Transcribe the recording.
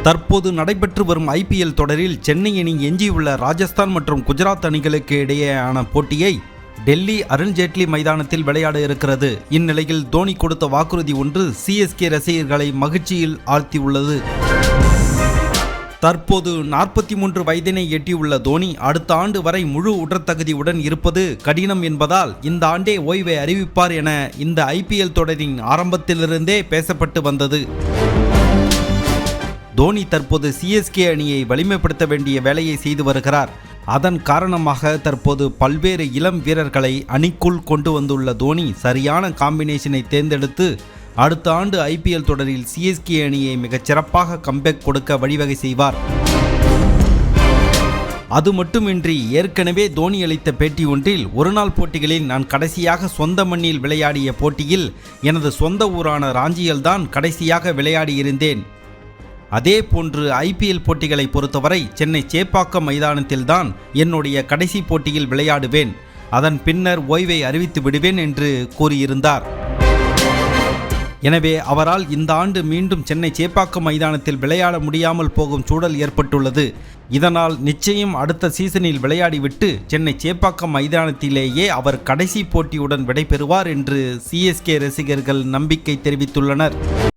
தற்போது நடைபெற்று வரும் IPL தொடரில் சென்னை அணி எஞ்சியுள்ள ராஜஸ்தான் மற்றும் குஜராத் அணிகளுக்கு இடையேயான போட்டியை டெல்லி அருண்ஜேட்லி மைதானத்தில் விளையாட இருக்கிறது. இந்நிலையில் தோனி கொடுத்த வாக்குறுதி ஒன்று CSK ரசிகர்களை மகிழ்ச்சியில் ஆழ்த்தியுள்ளது. தற்போது 43 வயதினை எட்டியுள்ள தோனி அடுத்த ஆண்டு வரை முழு உடற்தகுதியுடன் இருப்பது கடினம் என்பதால் இந்த ஆண்டே ஓய்வை அறிவிப்பார் என இந்த IPL தொடரின் ஆரம்பத்திலிருந்தே பேசப்பட்டு வந்தது. தோனி தற்போது CSK அணியை வலிமைப்படுத்த வேண்டிய வேலையை செய்து வருகிறார். அதன் காரணமாக தற்போது பல்வேறு இளம் வீரர்களை அணிக்குள் கொண்டு வந்துள்ள தோனி சரியான காம்பினேஷனை தேர்ந்தெடுத்து அடுத்த ஆண்டு IPL தொடரில் CSK அணியை மிகச் சிறப்பாக கம்பேக் கொடுக்க வழிவகை செய்வார். அது மட்டுமின்றி ஏற்கனவே தோனி அளித்த பேட்டி ஒன்றில் ஒருநாள் போட்டிகளில் நான் கடைசியாக சொந்த மண்ணில் விளையாடிய போட்டியில் எனது சொந்த ஊரான ராஞ்சியில்தான் கடைசியாக விளையாடியிருந்தேன். அதே போன்று IPL போட்டிகளை பொறுத்தவரை சென்னை சேப்பாக்கம் மைதானத்தில்தான் என்னுடைய கடைசி போட்டியில் விளையாடுவேன். அதன் பின்னர் ஓய்வை அறிவித்து விடுவேன் என்று கூறியிருந்தார். எனவே அவரால் இந்த ஆண்டு மீண்டும் சென்னை சேப்பாக்கம் மைதானத்தில் விளையாட முடியாமல் போகும் சூழல் ஏற்பட்டுள்ளது. இதனால் நிச்சயம் அடுத்த சீசனில் விளையாடிவிட்டு சென்னை சேப்பாக்கம் மைதானத்திலேயே அவர் கடைசி போட்டியுடன் விடைபெறுவார் என்று CSK ரசிகர்கள் நம்பிக்கை தெரிவித்துள்ளனர்.